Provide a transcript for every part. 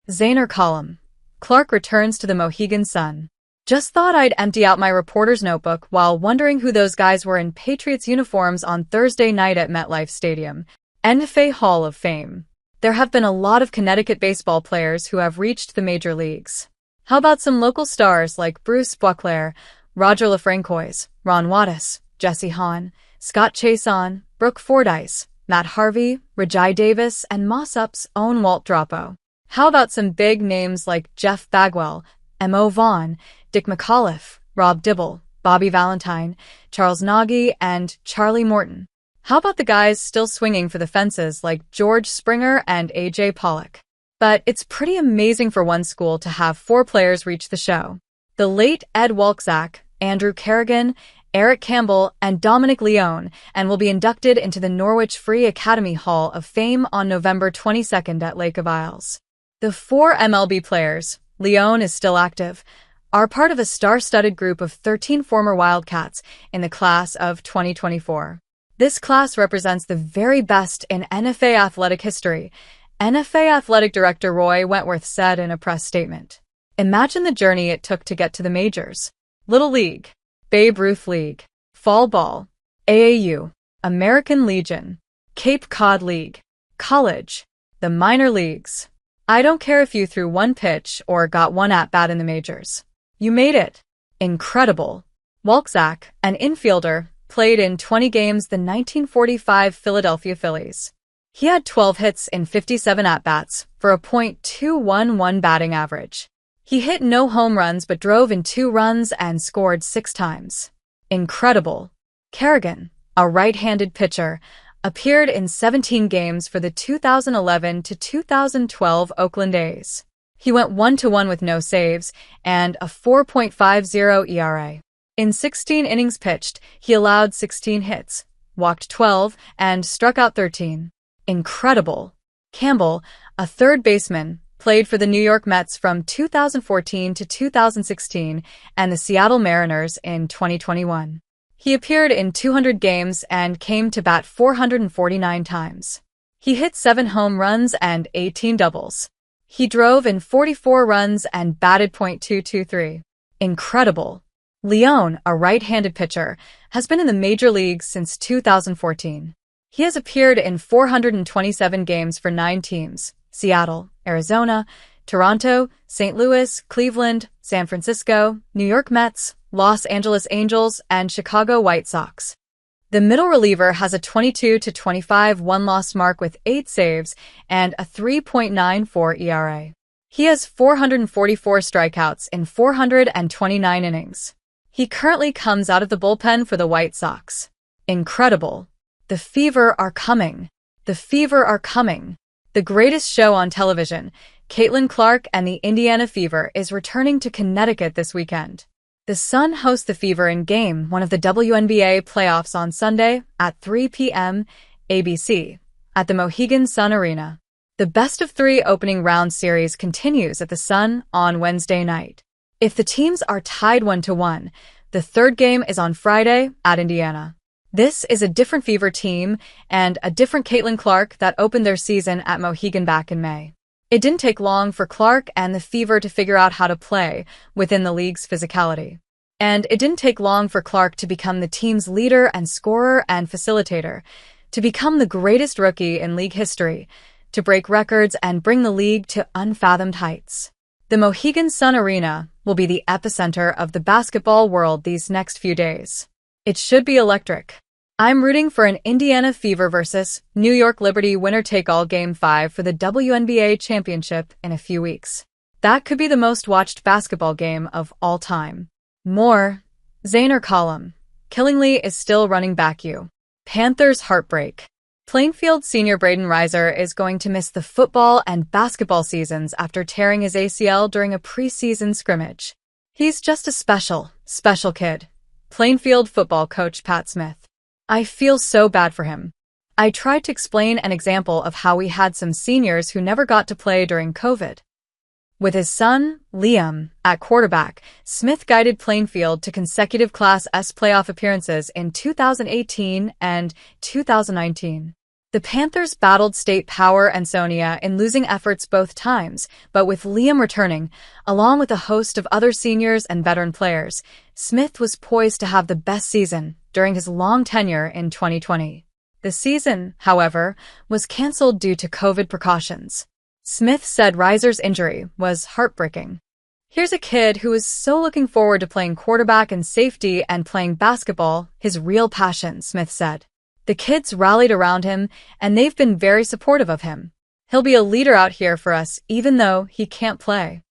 Zanor column. Clark returns to the Mohegan Sun. Just thought I'd empty out my reporter's notebook while wondering who those guys were in Patriots uniforms on Thursday night at MetLife Stadium, NFL Hall of Fame. There have been a lot of Connecticut baseball players who have reached the major leagues. How about some local stars like Bruce Boisclair, Rajai LaFrancois, Ron Wotus, Jesse Hahn, Scott Chiasson, Brooke Fordyce, Matt Harvey, Rajai Davis, and Moss-Up's own Walt Dropo. How about some big names like Jeff Bagwell, M.O. Vaughn, Dick McAuliffe, Rob Dibble, Bobby Valentine, Charles Nagy, and Charlie Morton? How about the guys still swinging for the fences like George Springer and A.J. Pollock? But it's pretty amazing for one school to have 4 players reach the show. The late Ed Walczak, Andrew Carignan, Eric Campbell, and Dominic Leone, and will be inducted into the Norwich Free Academy Hall of Fame on November 22nd at Lake of Isles. The 4 MLB players, Leone is still active, are part of a star-studded group of 13 former Wildcats in the class of 2024. This class represents the very best in NFL athletic history, NFL Athletic Director Roy Wentworth said in a press statement. Imagine the journey it took to get to the majors. Little League, Babe Ruth League, Fall Ball, AAU, American Legion, Cape Cod League, College, the minor leagues. I don't care if you threw 1 pitch or got 1 at-bat in the majors. You made it. Incredible. Walczak, an infielder, played in 20 games the 1945 Philadelphia Phillies. He had 12 hits in 57 at-bats for a .211 batting average. He hit no home runs but drove in 2 runs and scored 6 times. Incredible. Carignan, a right-handed pitcher, appeared in 17 games for the 2011 to 2012 Oakland A's. He went 1-1 with no saves and a 4.50 ERA. In 16 innings pitched, he allowed 16 hits, walked 12, and struck out 13. Incredible. Campbell, a third baseman, played for the New York Mets from 2014 to 2016 and the Seattle Mariners in 2021. He appeared in 200 games and came to bat 449 times. He hit 7 home runs and 18 doubles. He drove in 44 runs and batted .223. Incredible. Leone, a right-handed pitcher, has been in the major leagues since 2014. He has appeared in 427 games for 9 teams: Seattle, Arizona, Toronto, St. Louis, Cleveland, San Francisco, New York Mets, Los Angeles Angels, and Chicago White Sox. The middle reliever has a 22-25 one-loss mark with 8 saves and a 3.94 ERA. He has 444 strikeouts in 429 innings. He currently comes out of the bullpen for the White Sox. Incredible. The Fever are coming. The Fever are coming. The greatest show on television, Caitlin Clark and the Indiana Fever, is returning to Connecticut this weekend. The Sun hosts the Fever in Game 1 of the WNBA playoffs on Sunday at 3 p.m. ABC at the Mohegan Sun Arena. The best-of-3 opening round series continues at the Sun on Wednesday night. If the teams are tied 1-1, the third game is on Friday at Indiana. This is a different Fever team and a different Caitlin Clark that opened their season at Mohegan back in May. It didn't take long for Clark and the Fever to figure out how to play within the league's physicality. And it didn't take long for Clark to become the team's leader and scorer and facilitator, to become the greatest rookie in league history, to break records and bring the league to unfathomed heights. The Mohegan Sun Arena will be the epicenter of the basketball world these next few days. It should be electric. I'm rooting for an Indiana Fever versus New York Liberty winner-take-all Game 5 for the WNBA championship in a few weeks. That could be the most watched basketball game of all time. More. Zanor column. Killingly is still running back you. Panthers heartbreak. Plainfield senior Braden Reiser is going to miss the football and basketball seasons after tearing his ACL during a preseason scrimmage. He's just a special kid. Plainfield football coach Pat Smith. I feel so bad for him. I tried to explain an example of how we had some seniors who never got to play during COVID. With his son, Liam, at quarterback, Smith guided Plainfield to consecutive Class S playoff appearances in 2018 and 2019. The Panthers battled State Power and Sonia in losing efforts both times, but with Liam returning, along with a host of other seniors and veteran players, Smith was poised to have the best season during his long tenure in 2020. The season, however, was cancelled due to COVID precautions. Smith said Reiser's injury was heartbreaking. Here's a kid who is so looking forward to playing quarterback and safety and playing basketball, his real passion, Smith said. The kids rallied around him, and they've been very supportive of him. He'll be a leader out here for us, even though he can't play.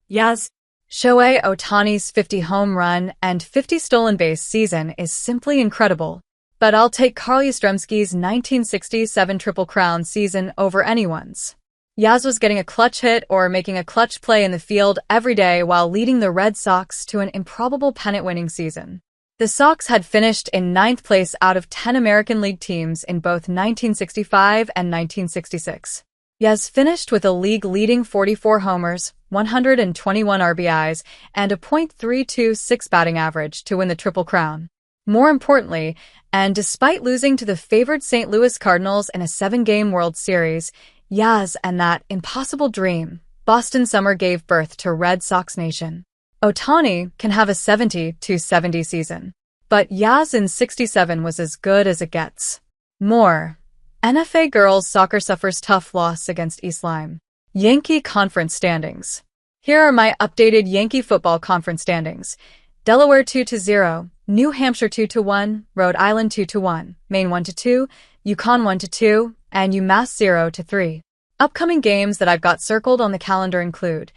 Yes. Shohei Ohtani's 50 home run and 50 stolen base season is simply incredible. But I'll take Carl Yastrzemski's 1967 Triple Crown season over anyone's. Yaz was getting a clutch hit or making a clutch play in the field every day while leading the Red Sox to an improbable pennant-winning season. The Sox had finished in 9th place out of 10 American League teams in both 1965 and 1966. Yaz finished with a league-leading 44 homers, 121 RBIs, and a .326 batting average to win the Triple Crown. More importantly, and despite losing to the favored St. Louis Cardinals in a 7-game World Series, Yaz and that impossible dream, Boston summer gave birth to Red Sox Nation. Ohtani can have a 70-70 season, but Yaz in 67 was as good as it gets. More. NFA girls soccer suffers tough loss against East Lyme. Yankee Conference standings. Here are my updated Yankee football conference standings. Delaware 2-0, New Hampshire 2-1, Rhode Island 2-1, Maine 1-2, Yukon 1-2, and UMass 0-3. Upcoming games that I've got circled on the calendar include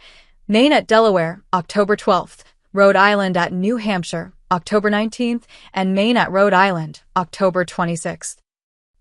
Maine at Delaware, October 12th, Rhode Island at New Hampshire, October 19th, and Maine at Rhode Island, October 26th.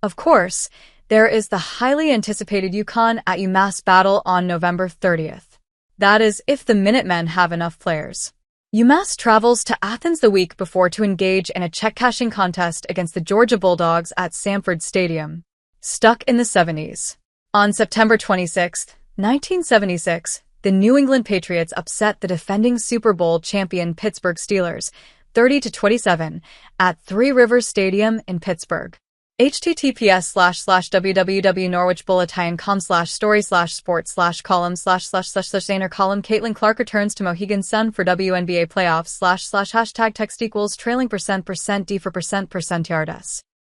Of course, there is the highly anticipated Yukon at UMass battle on November 30th. That is if the Minutemen have enough players. UMass travels to Athens the week before to engage in a check-cashing contest against the Georgia Bulldogs at Sanford Stadium. Stuck in the 70s. On September 26, 1976, the New England Patriots upset the defending Super Bowl champion Pittsburgh Steelers, 30-27, at Three Rivers Stadium in Pittsburgh. https://www.norwichbulletin.com/story/sport/column/Zanor column Caitlin Clark returns to Mohegan Sun for WNBA playoffs ##hashtag text equals trailing %% D for %% yardas.